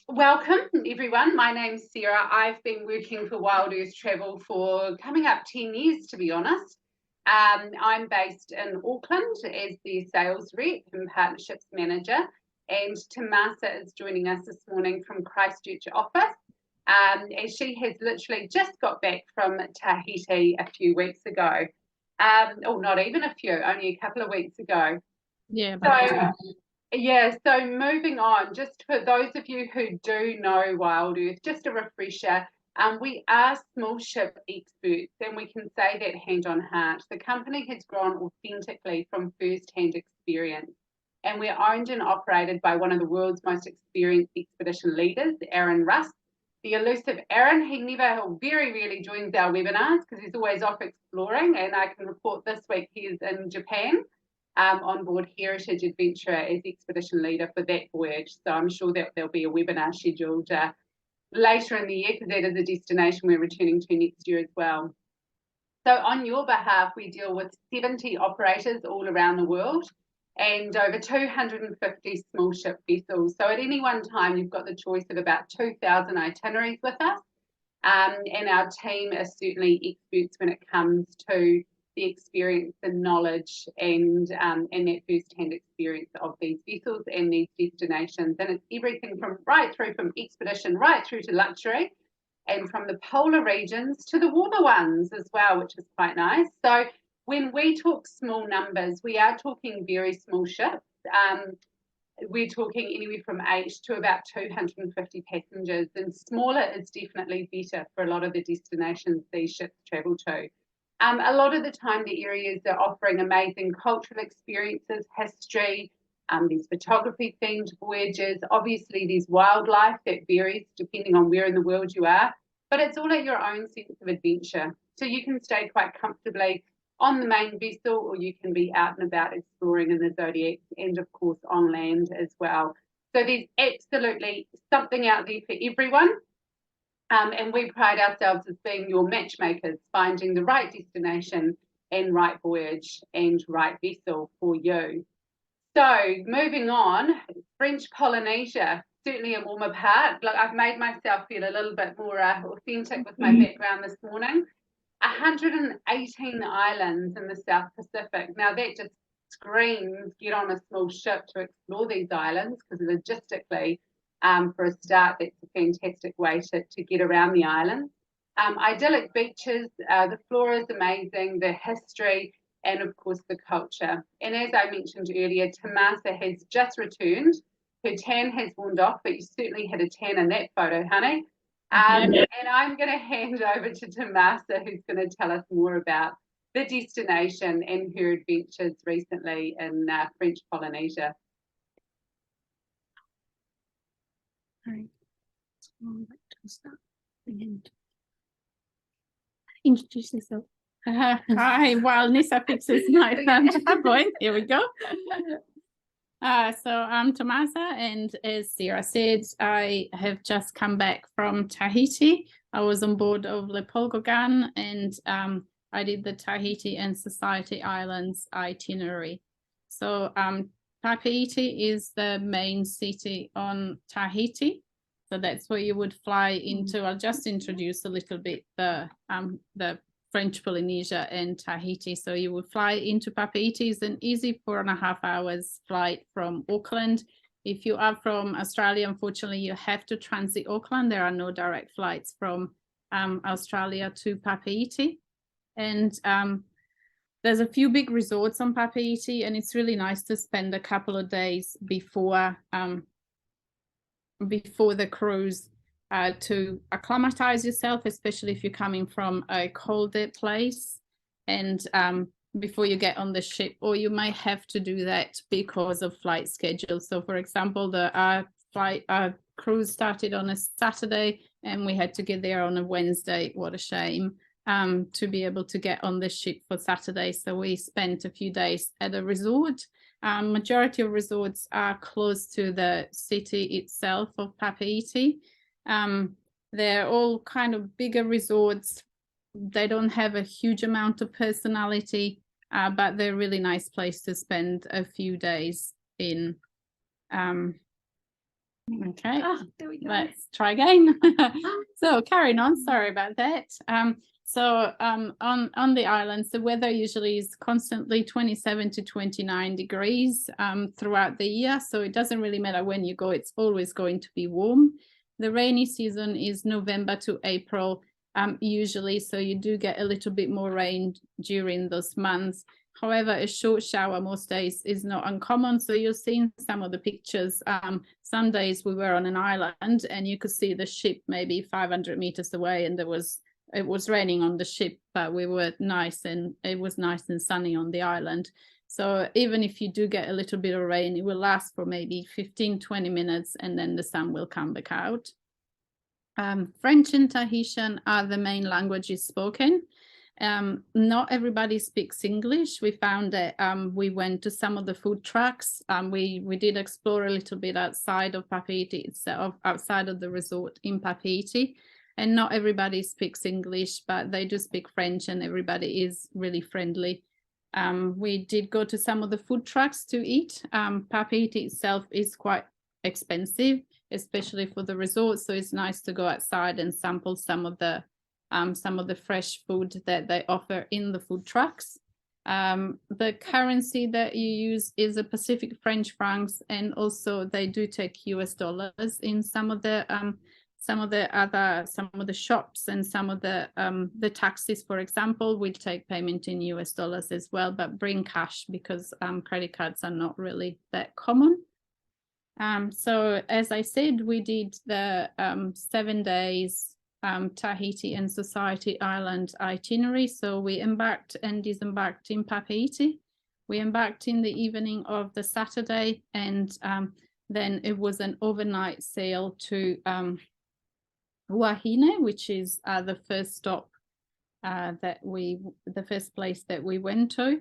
Welcome, everyone. My name's Sarah. I've been working for Wild Earth Travel for coming up 10 years, to be honest. I'm based in Auckland as the sales rep and partnerships manager, and Tomasa is joining us this morning from Christchurch office, as she has literally just got back from Tahiti a few weeks ago. Not even a few, only a couple of weeks ago. Yeah, So moving on, just for those of you who do know Wild Earth, just a refresher, we are small ship experts, and we can say that hand on heart. The company has grown authentically from first-hand experience, and we're owned and operated by one of the world's most experienced expedition leaders, Aaron Russ. The elusive Aaron, he never very rarely joins our webinars because he's always off exploring, and I can report this week he is in Japan. On board Heritage Adventure as expedition leader for that voyage. So I'm sure that there'll be a webinar scheduled later in the year because that is a destination we're returning to next year as well. So on your behalf, we deal with 70 operators all around the world and over 250 small ship vessels. So at any one time, you've got the choice of about 2,000 itineraries with us. And our team are certainly experts when it comes to the experience and knowledge and that first-hand experience of these vessels and these destinations. And it's everything from expedition right through to luxury, and from the polar regions to the warmer ones as well, which is quite nice. So when we talk small numbers, we are talking very small ships. We're talking anywhere from 8 to about 250 passengers, and smaller is definitely better for a lot of the destinations these ships travel to. A lot of the time, the areas are offering amazing cultural experiences, history, there's photography-themed voyages. Obviously, there's wildlife that varies depending on where in the world you are, but it's all at your own sense of adventure. So you can stay quite comfortably on the main vessel, or you can be out and about exploring in the Zodiacs and, of course, on land as well. So there's absolutely something out there for everyone. And we pride ourselves as being your matchmakers, finding the right destination and right voyage and right vessel for you. So moving on, French Polynesia, certainly a warmer part. Look, I've made myself feel a little bit more authentic with my background this morning. 118 islands in the South Pacific. Now that just screams get on a small ship to explore these islands, because logistically, for a start, that's a fantastic way to get around the island. Idyllic beaches, the flora is amazing, the history, and of course the culture. And as I mentioned earlier, Tomasa has just returned. Her tan has worn off, but you certainly had a tan in that photo, honey. And I'm going to hand over to Tomasa, who's going to tell us more about the destination and her adventures recently in French Polynesia. All right. Introduce yourself. Hi, while Nissa fixes my PowerPoint. Here we go. So I'm Tomasa, and as Sarah said, I have just come back from Tahiti. I was on board of Le Polgogan, and I did the Tahiti and Society Islands itinerary. So Tahiti is the main city on Tahiti. So that's where you would fly into. I'll just introduce a little bit the French Polynesia and Tahiti. So you would fly into Papeete. It's an easy 4.5 hours flight from Auckland. If you are from Australia, unfortunately, you have to transit Auckland. There are no direct flights from Australia to Papeete. And there's a few big resorts on Papeete, and it's really nice to spend a couple of days before the cruise to acclimatize yourself, especially if you're coming from a colder place, and before you get on the ship, or you might have to do that because of flight schedule. So for example, the cruise started on a Saturday and we had to get there on a Wednesday. What a shame, to be able to get on the ship for Saturday. So we spent a few days at a resort. Majority of resorts are close to the city itself of Papeete. They're all kind of bigger resorts. They don't have a huge amount of personality, but they're a really nice place to spend a few days in. Okay, There we go. let's try again. So carrying on, sorry about that. On the islands, the weather usually is constantly 27 to 29 degrees throughout the year. So it doesn't really matter when you go, it's always going to be warm. The rainy season is November to April usually, so you do get a little bit more rain during those months. However, a short shower most days is not uncommon. So you'll see in some of the pictures, some days we were on an island and you could see the ship maybe 500 meters away, and it was raining on the ship, but it was nice and sunny on the island. So even if you do get a little bit of rain, it will last for maybe 15-20 minutes and then the sun will come back out. French and Tahitian are the main languages spoken. Not everybody speaks English. We found that we went to some of the food trucks. We did explore a little bit outside of Papeete itself, outside of the resort in Papeete, and not everybody speaks English, but they do speak French, and everybody is really friendly. We did go to some of the food trucks to eat. Papeete itself is quite expensive, especially for the resort, so it's nice to go outside and sample some of the fresh food that they offer in the food trucks. The currency that you use is a Pacific French francs, and also they do take US dollars in some of the shops, and some of the taxis, for example, will take payment in US dollars as well, but bring cash because credit cards are not really that common. So as I said, we did the 7 days Tahiti and Society Island itinerary. So we embarked and disembarked in Papeete. We embarked in the evening of the Saturday, and then it was an overnight sail to Wahine, which is the first stop the first place that we went to.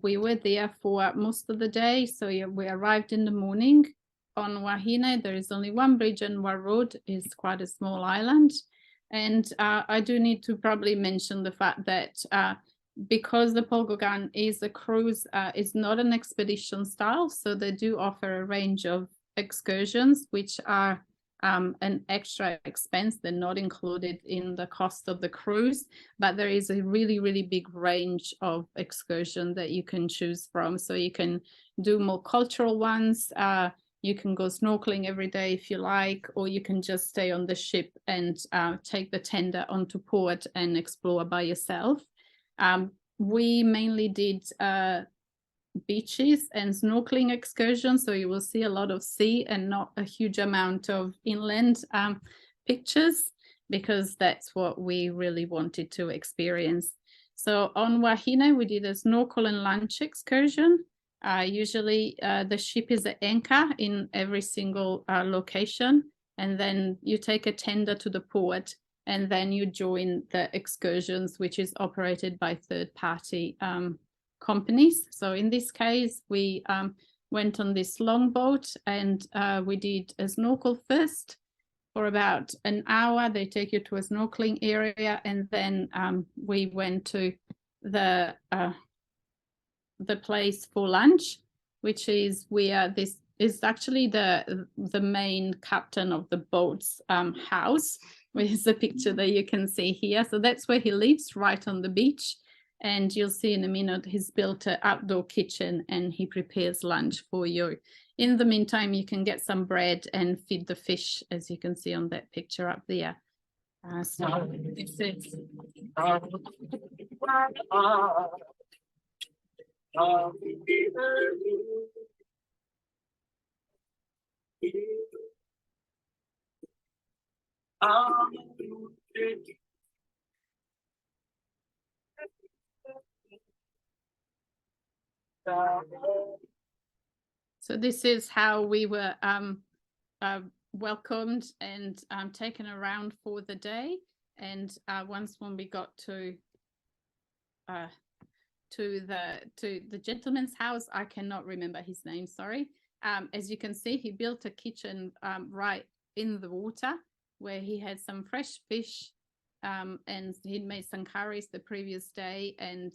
We were there for most of the day. So we arrived in the morning on Wahine. There is only one bridge and one road. It's quite a small island. And I do need to probably mention the fact that because the Polgogan is a cruise, it's not an expedition style. So they do offer a range of excursions, which are an extra expense. They're not included in the cost of the cruise, but there is a really, really big range of excursion that you can choose from. So you can do more cultural ones. You can go snorkeling every day if you like, or you can just stay on the ship and take the tender onto port and explore by yourself. We mainly did beaches and snorkeling excursions, so you will see a lot of sea and not a huge amount of inland pictures, because that's what we really wanted to experience. So on Wahine, we did a snorkel and lunch excursion. Usually the ship is at anchor in every single location, and then you take a tender to the port, and then you join the excursions, which is operated by third-party companies. So in this case, we went on this longboat, and we did a snorkel first for about an hour. They take you to a snorkeling area, and then we went to the place for lunch, which is where this is actually the main captain of the boat's house, which is the picture that you can see here. So that's where he lives, right on the beach. And you'll see in a minute, he's built an outdoor kitchen and he prepares lunch for you. In the meantime, you can get some bread and feed the fish, as you can see on that picture up there. So this is... So this is how we were welcomed and taken around for the day. And once when we got to the gentleman's house, I cannot remember his name, sorry. As you can see, he built a kitchen right in the water, where he had some fresh fish, and he'd made some curries the previous day, and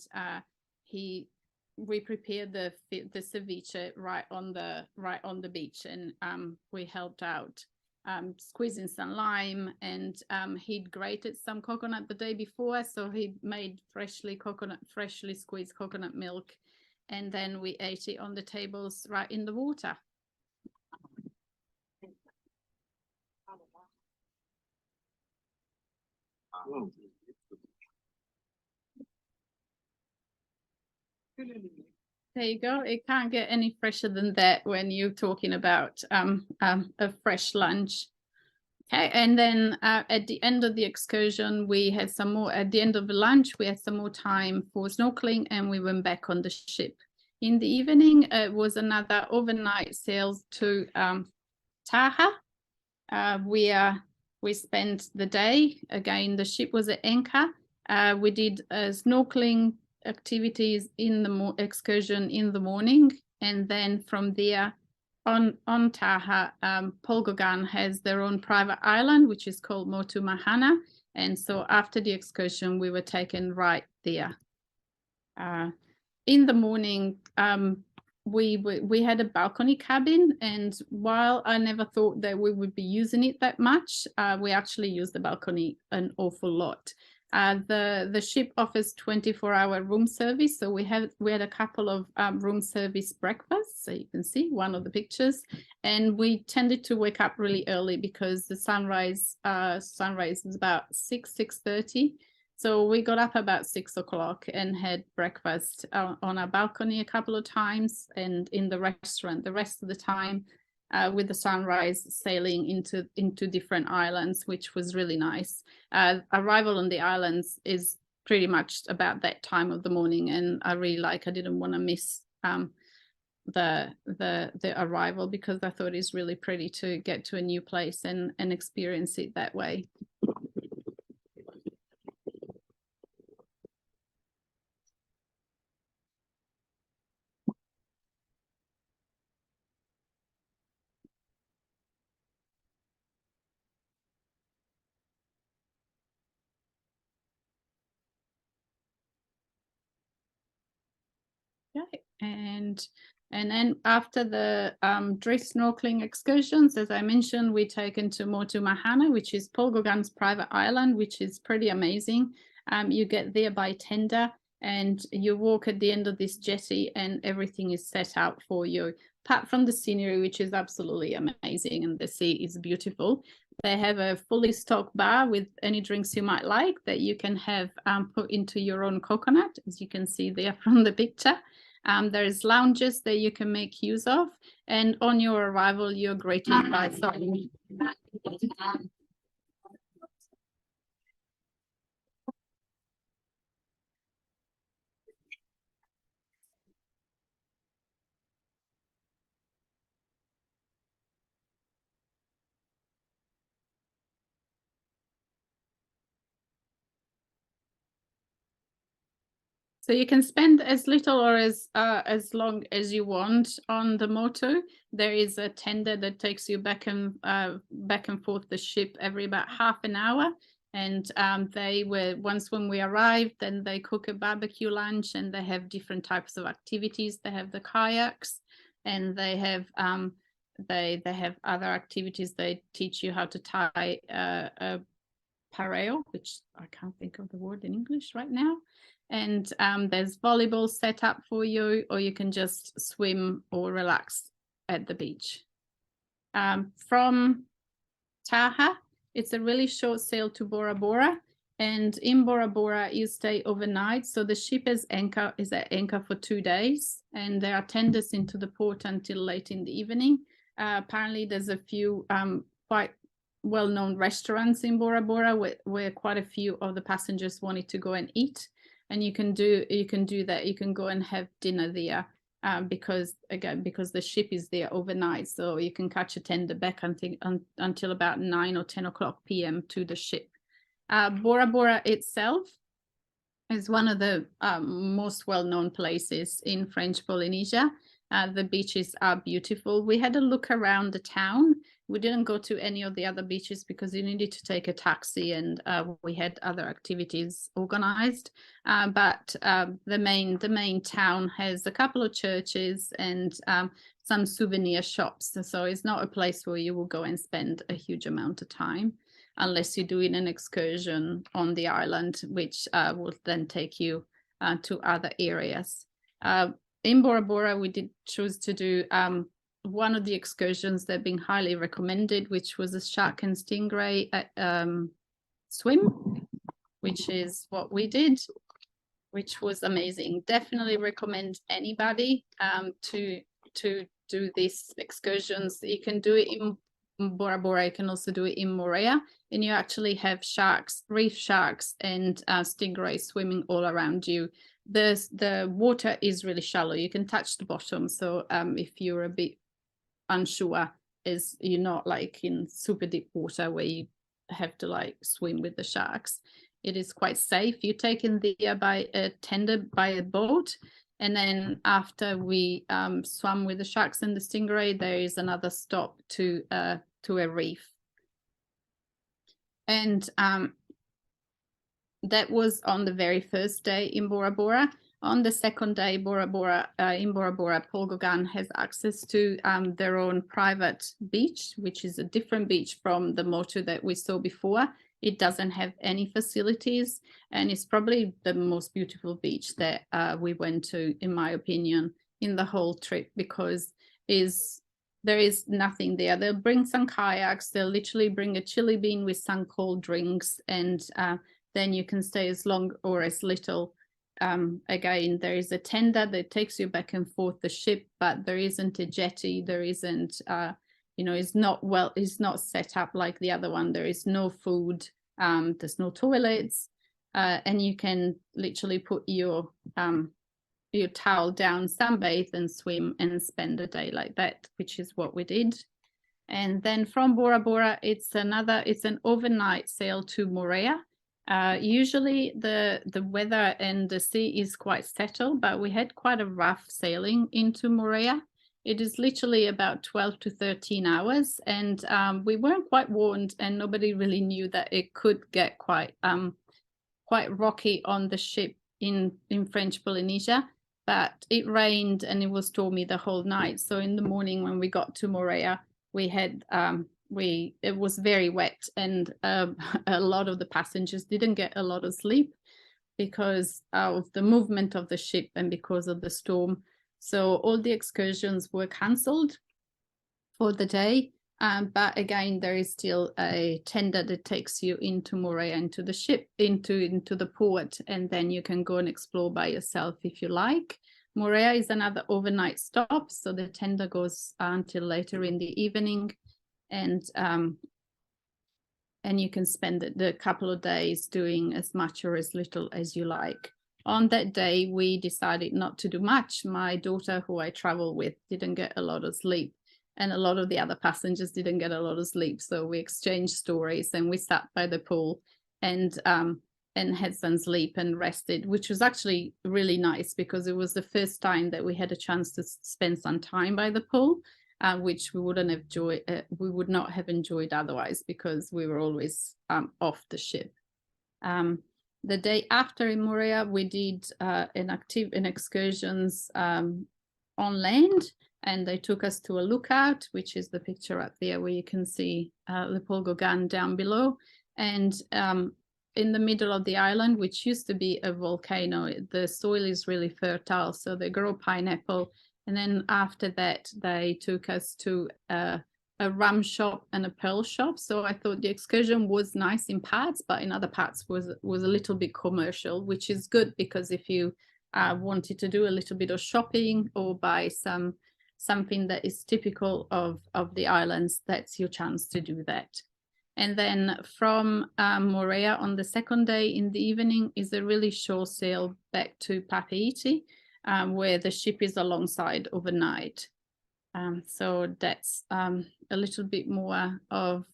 he we prepared the ceviche right on the beach, and we helped out squeezing some lime, and he'd grated some coconut the day before, so he made freshly squeezed coconut milk, and then we ate it on the tables right in the water. There you go. It can't get any fresher than that when you're talking about a fresh lunch. Okay, and then at the end of the excursion, we had some more. At the end of the lunch, we had some more time for snorkeling, and we went back on the ship. In the evening, it was another overnight sail to Taha. We spent the day. Again, the ship was at anchor. We did snorkeling activities in the excursion in the morning, and then from there on Taha, Polgogan has their own private island, which is called Motu Mahana, and so after the excursion we were taken right there. In the morning, we had a balcony cabin, and while I never thought that we would be using it that much, we actually used the balcony an awful lot. The ship offers 24-hour room service, so we had a couple of room service breakfasts. So you can see one of the pictures, and we tended to wake up really early because the sunrise is about 6:30. So we got up about 6 o'clock and had breakfast on our balcony a couple of times, and in the restaurant the rest of the time, with the sunrise sailing into different islands, which was really nice. Arrival on the islands is pretty much about that time of the morning, and I didn't want to miss the arrival, because I thought it's really pretty to get to a new place and experience it that way. Okay, and then after the drift snorkeling excursions, as I mentioned, we taken to Motu Mahana, which is Polgogan's private island, which is pretty amazing. You get there by tender, and you walk at the end of this jetty, and everything is set out for you, apart from the scenery, which is absolutely amazing, and the sea is beautiful. They have a fully stocked bar with any drinks you might like that you can have put into your own coconut, as you can see there from the picture. There's lounges that you can make use of, and on your arrival, you're greeted by some. So you can spend as little or as long as you want on the Motu. There is a tender that takes you back and forth the ship every about half an hour. And once when we arrived, then they cook a barbecue lunch, and they have different types of activities. They have the kayaks, and they have other activities. They teach you how to tie a pareo, which I can't think of the word in English right now. And there's volleyball set up for you, or you can just swim or relax at the beach. From Taha, it's a really short sail to Bora Bora, and in Bora Bora you stay overnight. So the ship is at anchor for 2 days, and there are tenders into the port until late in the evening. Apparently there's a few quite well-known restaurants in Bora Bora where quite a few of the passengers wanted to go and eat. And you can do that. You can go and have dinner there because the ship is there overnight. So you can catch a tender back until about 9 or 10 o'clock p.m. to the ship. Bora Bora itself is one of the most well-known places in French Polynesia. The beaches are beautiful. We had a look around the town. We didn't go to any of the other beaches because you needed to take a taxi, and we had other activities organized. But the main town has a couple of churches and some souvenir shops. So it's not a place where you will go and spend a huge amount of time unless you're doing an excursion on the island, which will then take you to other areas. In Bora Bora, we did choose to do one of the excursions that have been highly recommended, which was a shark and stingray swim, which is what we did, which was amazing. Definitely recommend anybody to do these excursions. You can do it in Bora Bora, you can also do it in Moorea, and you actually have sharks, reef sharks and stingray swimming all around you. The water is really shallow. You can touch the bottom. So if you're a bit unsure, you're not like in super deep water where you have to like swim with the sharks. It is quite safe. You're taken there by a boat, and then after we swam with the sharks and the stingray, there is another stop to a reef. And that was on the very first day in Bora Bora. On the second day, in Bora Bora, Paul Gauguin has access to their own private beach, which is a different beach from the Motu that we saw before. It doesn't have any facilities, and it's probably the most beautiful beach that we went to, in my opinion, in the whole trip, because there is nothing there. They'll bring some kayaks, they'll literally bring a chili bean with some cold drinks, and then you can stay as long or as little. Again, there is a tender that takes you back and forth the ship, but there isn't a jetty, there isn't it's not set up like the other one. There is no food, there's no toilets, and you can literally put your towel down, sunbathe and swim and spend a day like that, which is what we did. And then from Bora Bora, it's an overnight sail to Moorea. Usually the weather and the sea is quite settled, but we had quite a rough sailing into Moorea. It is literally about 12 to 13 hours, and we weren't quite warned, and nobody really knew that it could get quite rocky on the ship in French Polynesia. But it rained and it was stormy the whole night. So in the morning when we got to Moorea, we had it was very wet, and a lot of the passengers didn't get a lot of sleep because of the movement of the ship and because of the storm. So all the excursions were cancelled for the day. But again, there is still a tender that takes you into Moorea, into the ship, into the port, and then you can go and explore by yourself if you like. Moorea is another overnight stop, so the tender goes until later in the evening, and you can spend the couple of days doing as much or as little as you like. On that day, we decided not to do much. My daughter, who I travel with, didn't get a lot of sleep, and a lot of the other passengers didn't get a lot of sleep. So we exchanged stories, and we sat by the pool and had some sleep and rested, which was actually really nice because it was the first time that we had a chance to spend some time by the pool, which we would not have enjoyed otherwise because we were always off the ship. The day after in Moorea, we did an excursions on land, and they took us to a lookout, which is the picture up there where you can see the Paul Gauguin down below. And in the middle of the island, which used to be a volcano, the soil is really fertile, so they grow pineapple. And then after that, they took us to a rum shop and a pearl shop. So I thought the excursion was nice in parts, but in other parts was a little bit commercial, which is good because if you wanted to do a little bit of shopping or buy something that is typical of the islands, that's your chance to do that. And then from Moorea on the second day in the evening is a really short sail back to Tahiti, where the ship is alongside overnight. So that's a little bit more of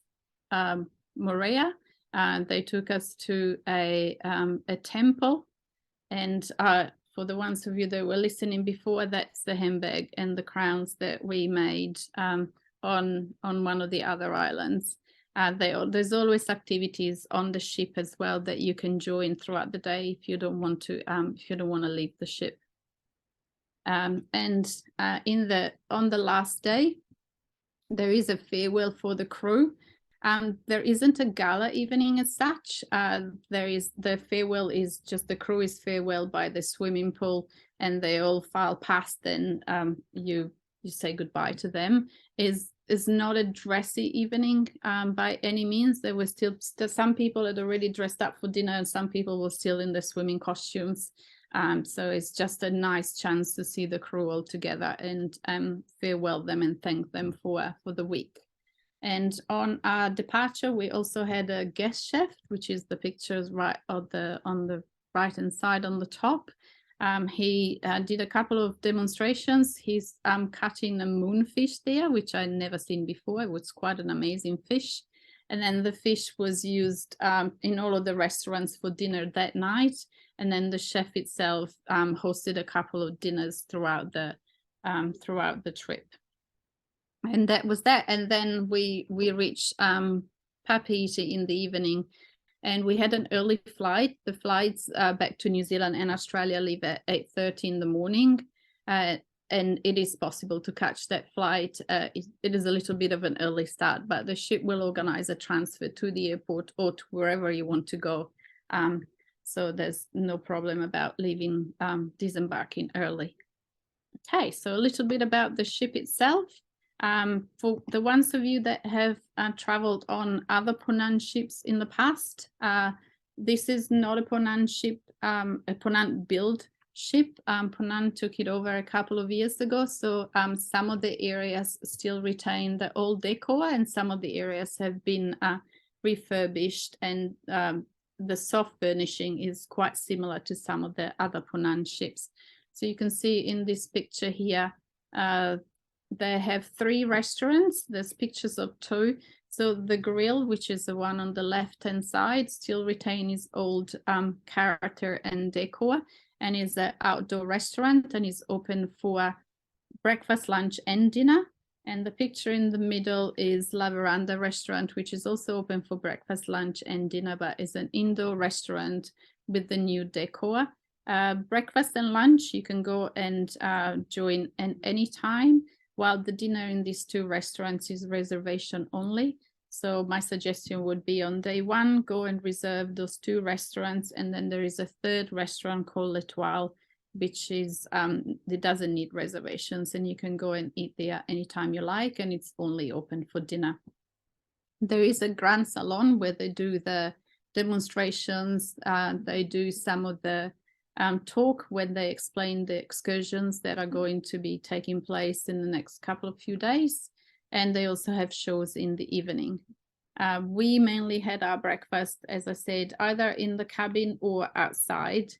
Moorea. They took us to a temple, and for the ones of you that were listening before, that's the handbag and the crowns that we made on one of the other islands. There's always activities on the ship as well that you can join throughout the day if you don't want to leave the ship. And on the last day, there is a farewell for the crew. There isn't a gala evening as such. The farewell is just the crew is farewell by the swimming pool, and they all file past. Then you say goodbye to them. Is not a dressy evening by any means. There were still some people had already dressed up for dinner, and some people were still in their swimming costumes. So it's just a nice chance to see the crew all together and farewell them and thank them for the week. And on our departure, we also had a guest chef, which is the pictures right on the right hand side on the top. He did a couple of demonstrations. He's cutting a moonfish there, which I'd never seen before. It was quite an amazing fish. And then the fish was used in all of the restaurants for dinner that night. And then the chef itself hosted a couple of dinners throughout the trip. And that was that. And then we reached Tahiti in the evening, and we had an early flight. The flights back to New Zealand and Australia leave at 8:30 in the morning. And it is possible to catch that flight. It is a little bit of an early start, but the ship will organize a transfer to the airport or to wherever you want to go. So there's no problem about leaving, disembarking early. Okay, so a little bit about the ship itself. For the ones of you that have traveled on other Ponant ships in the past, this is not a Ponant ship, a Ponant build ship. Ponant took it over a couple of years ago, so some of the areas still retain the old decor, and some of the areas have been refurbished, and the soft furnishing is quite similar to some of the other Ponant ships. So you can see in this picture here, they have 3 restaurants. There's pictures of 2. So the grill, which is the one on the left-hand side, still retains its old character and decor, and is an outdoor restaurant and is open for breakfast, lunch, and dinner. And the picture in the middle is La Veranda restaurant, which is also open for breakfast, lunch, and dinner, but is an indoor restaurant with the new decor. Breakfast and lunch, you can go and join at any time, while the dinner in these 2 restaurants is reservation only. So my suggestion would be on day 1, go and reserve those 2 restaurants. And then there is a 3rd restaurant called L'Etoile, which is, it doesn't need reservations, and you can go and eat there anytime you like, and it's only open for dinner. There is a grand salon where they do the demonstrations. They do some of the talk when they explain the excursions that are going to be taking place in the next couple of few days. And they also have shows in the evening. We mainly had our breakfast, as I said, either in the cabin or outside.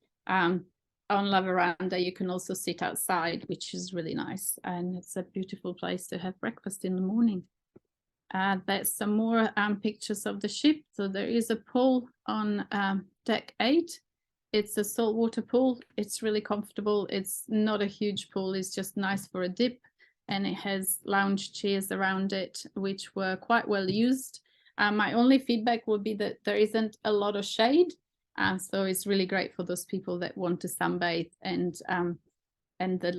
On La Veranda, you can also sit outside, which is really nice. And it's a beautiful place to have breakfast in the morning. There's some more pictures of the ship. So there is a pool on deck 8. It's a saltwater pool. It's really comfortable. It's not a huge pool. It's just nice for a dip. And it has lounge chairs around it, which were quite well used. My only feedback would be that there isn't a lot of shade. So it's really great for those people that want to sunbathe and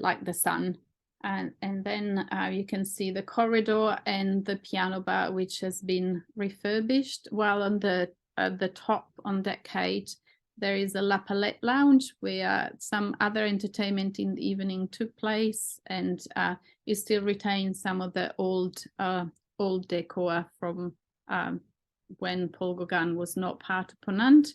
like the sun. And then you can see the corridor and the piano bar, which has been refurbished. While on the top on deck 8, there is a La Palette lounge where some other entertainment in the evening took place, and you still retain some of the old decor from when Paul Gauguin was not part of Ponant.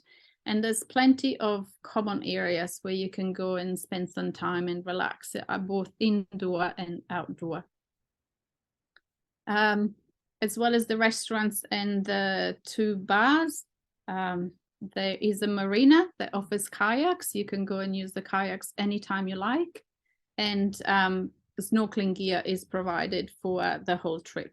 And there's plenty of common areas where you can go and spend some time and relax, both indoor and outdoor. As well as the restaurants and the 2 bars, there is a marina that offers kayaks. You can go and use the kayaks anytime you like. And snorkeling gear is provided for the whole trip.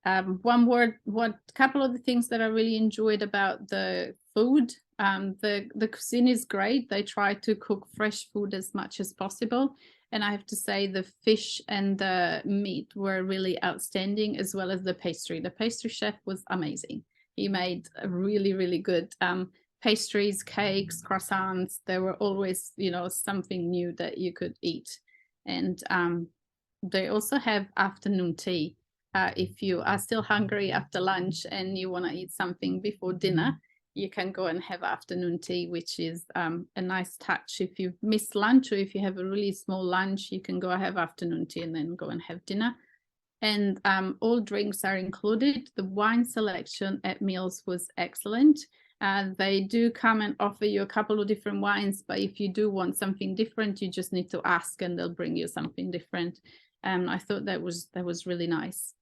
Couple of the things that I really enjoyed about the food, the cuisine is great. They try to cook fresh food as much as possible. And I have to say the fish and the meat were really outstanding, as well as the pastry. The pastry chef was amazing. He made a really, really good pastries, cakes, croissants. There were always, you know, something new that you could eat. And they also have afternoon tea. If you are still hungry after lunch and you want to eat something before dinner, you can go and have afternoon tea, which is a nice touch. If you've missed lunch, or if you have a really small lunch, you can go have afternoon tea and then go and have dinner. And all drinks are included. The wine selection at meals was excellent. They do come and offer you a couple of different wines, but if you do want something different, you just need to ask and they'll bring you something different. I thought that was really nice.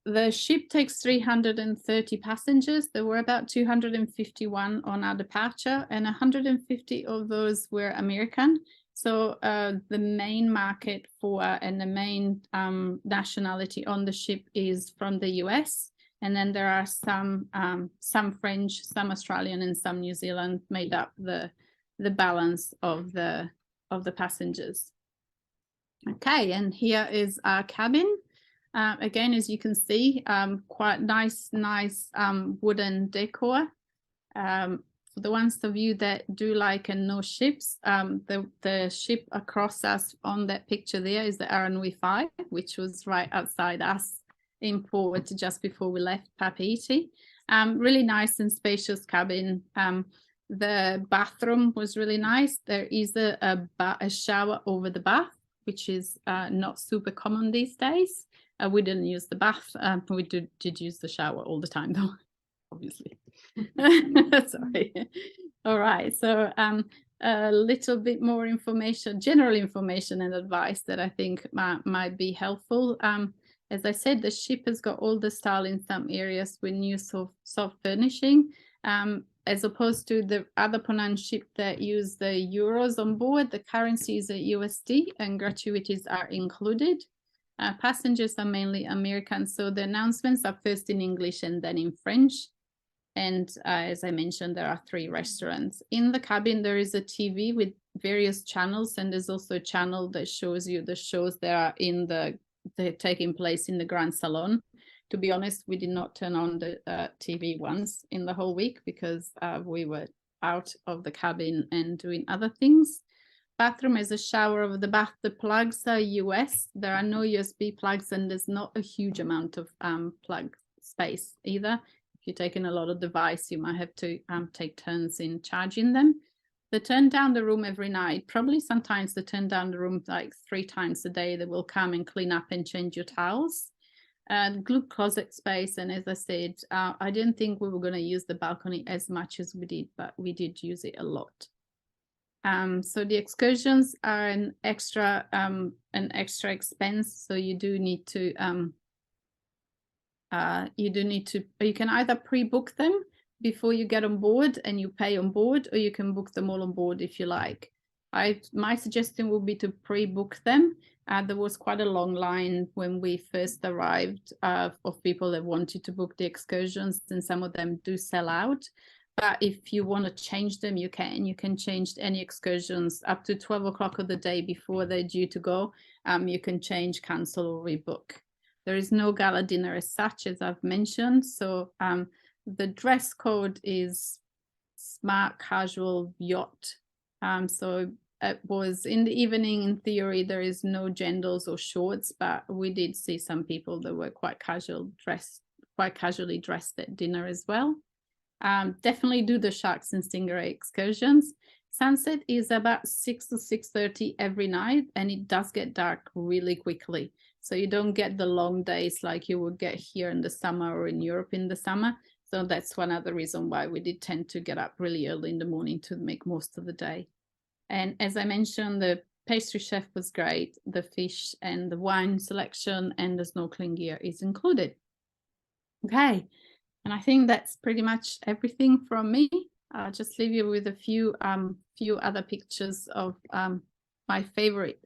The ship takes 330 passengers. There were about 251 on our departure, and 150 of those were American. So the main market for and the main nationality on the ship is from the US. And then there are some French, some Australian, and some New Zealand made up the balance of the passengers. Okay, and here is our cabin. Again, as you can see, quite nice wooden decor. For the ones of you that do like and know ships, the ship across us on that picture there is the RNW5, which was right outside us in port just before we left Tahiti. Really nice and spacious cabin. The bathroom was really nice. There is a shower over the bath, which is not super common these days. We didn't use the bath. We did use the shower all the time, though, obviously. Sorry. All right. So a little bit more information, general information and advice that I think might be helpful. As I said, the ship has got older style in some areas with new soft furnishing. As opposed to the other Ponan ship that use the euros on board, the currency is a USD and gratuities are included. Passengers are mainly American, so the announcements are first in English and then in French. And as I mentioned, there are 3 restaurants. In the cabin, there is a TV with various channels, and there's also a channel that shows you the shows that are they're taking place in the Grand Salon. To be honest, we did not turn on the TV once in the whole week because we were out of the cabin and doing other things. Bathroom has a shower over the bath. The plugs are US. There are no USB plugs, and there's not a huge amount of plug space either. If you're taking a lot of device, you might have to take turns in charging them. They turn down the room every night. Probably sometimes they turn down the room like 3 times a day. They will come and clean up and change your towels. Glue closet space, and as I said, I didn't think we were going to use the balcony as much as we did, but we did use it a lot. So the excursions are an extra expense. So you can either pre-book them before you get on board and you pay on board, or you can book them all on board if you like. My suggestion would be to pre-book them. There was quite a long line when we first arrived of people that wanted to book the excursions, and some of them do sell out. But if you want to change them, you can. You can change any excursions up to 12 o'clock of the day before they're due to go. You can change, cancel, or rebook. There is no gala dinner as such, as I've mentioned. So the dress code is smart, casual, yacht. So it was in the evening. In theory, there is no genders or shorts, but we did see some people that were quite casually dressed at dinner as well. Definitely do the sharks and stingray excursions. Sunset is about 6 to 6:30 every night, and it does get dark really quickly. So you don't get the long days like you would get here in the summer or in Europe in the summer. So that's one other reason why we did tend to get up really early in the morning to make most of the day. And as I mentioned, the pastry chef was great. The fish and the wine selection and the snorkeling gear is included. Okay. And I think that's pretty much everything from me. I'll just leave you with a few other pictures of my favorite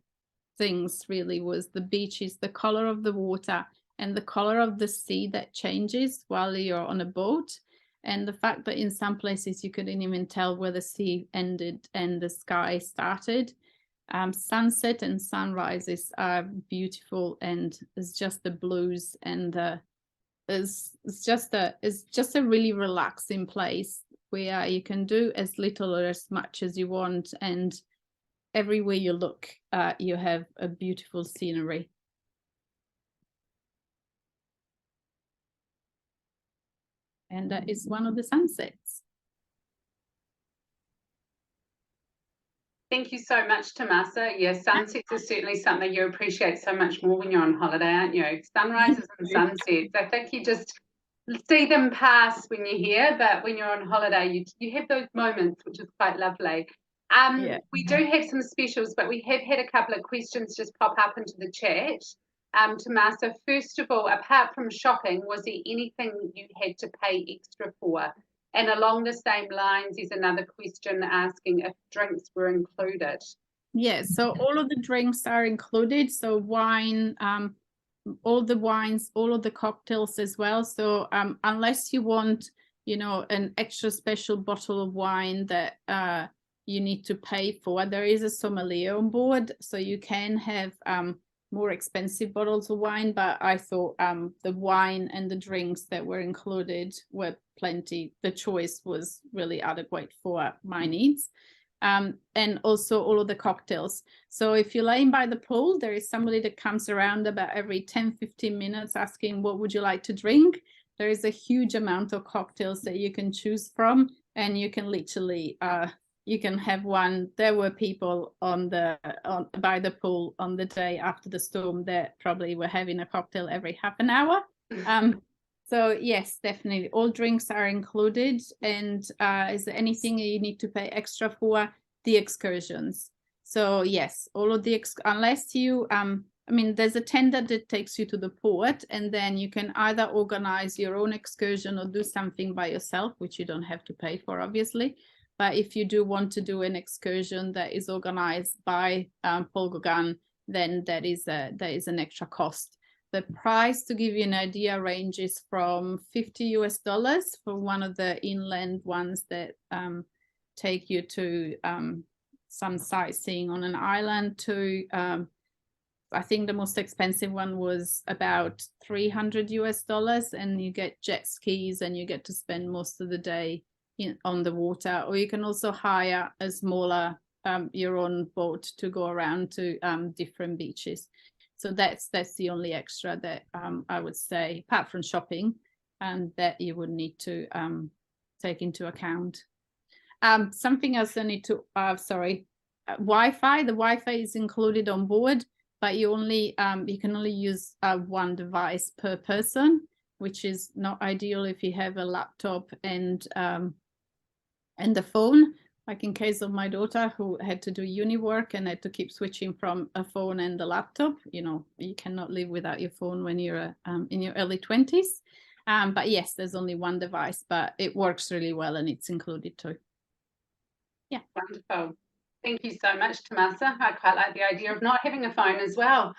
things. Really was the beaches, the color of the water and the color of the sea that changes while you're on a boat. And the fact that in some places you couldn't even tell where the sea ended and the sky started. Sunset and sunrises are beautiful, and it's just the blues, and it's just a really relaxing place where you can do as little or as much as you want, and everywhere you look, you have a beautiful scenery. And that is one of the sunsets. Thank you so much, Tomasa. Yes, sunsets are certainly something you appreciate so much more when you're on holiday, aren't you? Sunrises and sunsets. I think you just see them pass when you're here, but when you're on holiday, you have those moments, which is quite lovely. We do have some specials, but we have had a couple of questions just pop up into the chat. Tomasa, first of all, apart from shopping, was there anything you had to pay extra for? And along the same lines, there's another question asking if drinks were included. Yeah, so all of the drinks are included. So wine, all the wines, all of the cocktails as well. So unless you want, you know, an extra special bottle of wine that you need to pay for, there is a sommelier on board, so you can have more expensive bottles of wine, but I thought the wine and the drinks that were included were plenty. The choice was really adequate for my needs. And also all of the cocktails. So if you're laying by the pool, there is somebody that comes around about every 10-15 minutes asking, what would you like to drink? There is a huge amount of cocktails that you can choose from, and you can literally you can have one. There were people by the pool on the day after the storm that probably were having a cocktail every half an hour. So yes, definitely all drinks are included. And is there anything you need to pay extra for? The excursions. So yes, all of the unless you I mean, there's a tender that takes you to the port, and then you can either organize your own excursion or do something by yourself, which you don't have to pay for, obviously. But if you do want to do an excursion that is organized by Paul Gauguin, then that is an extra cost. The price, to give you an idea, ranges from $50 for one of the inland ones that take you to some sightseeing on an island to I think the most expensive one was about $300, and you get jet skis and you get to spend most of the day on the water. Or you can also hire a smaller your own boat to go around to different beaches. So that's the only extra that I would say, apart from shopping, and that you would need to take into account. Something else I need to Wi-Fi. The Wi-Fi is included on board, but you can only use one device per person, which is not ideal if you have a laptop and the phone. Like in case of my daughter who had to do uni work and had to keep switching from a phone and the laptop. You know, you cannot live without your phone when you're in your early 20s. But yes, there's only one device, but it works really well and it's included too. Yeah. Wonderful. Thank you so much, Tomasa. I quite like the idea of not having a phone as well.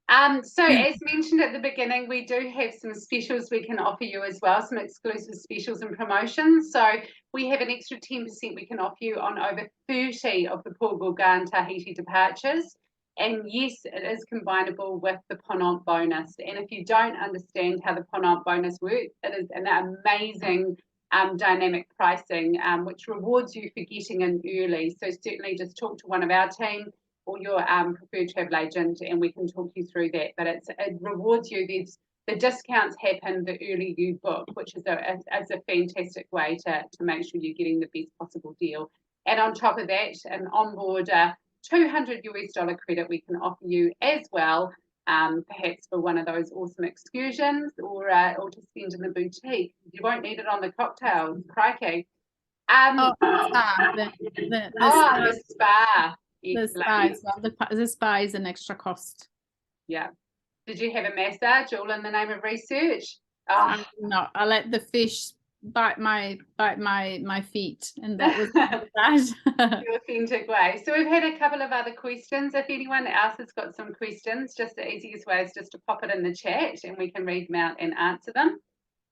So as mentioned at the beginning, we do have some specials we can offer you as well, some exclusive specials and promotions. So we have an extra 10% we can offer you on over 30 of the Paul Gauguin Tahiti departures. And yes, it is combinable with the Ponant bonus. And if you don't understand how the Ponant bonus works, it is an amazing dynamic pricing, which rewards you for getting in early. So certainly just talk to one of our team or your preferred travel agent, and we can talk you through that. But it rewards you. The discounts happen the earlier you book, which is a fantastic way to make sure you're getting the best possible deal. And on top of that, an onboard $200 credit we can offer you as well, perhaps for one of those awesome excursions or to spend in the boutique. You won't need it on the cocktails, crikey. The spa. The spa. The spa is an extra cost. Yeah. Did you have a massage all in the name of research? No, I let the fish bite my feet, and that was that. The authentic way. So we've had a couple of other questions. If anyone else has got some questions, just the easiest way is just to pop it in the chat and we can read them out and answer them.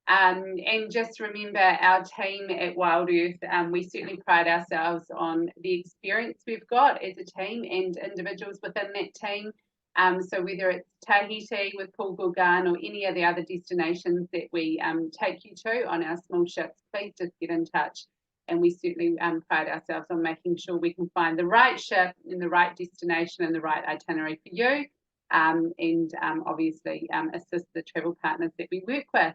And just remember, our team at Wild Earth, we certainly pride ourselves on the experience we've got as a team and individuals within that team. So whether it's Tahiti with Paul Gauguin or any of the other destinations that we take you to on our small ships, please just get in touch. And we certainly pride ourselves on making sure we can find the right ship in the right destination and the right itinerary for you, and obviously assist the travel partners that we work with.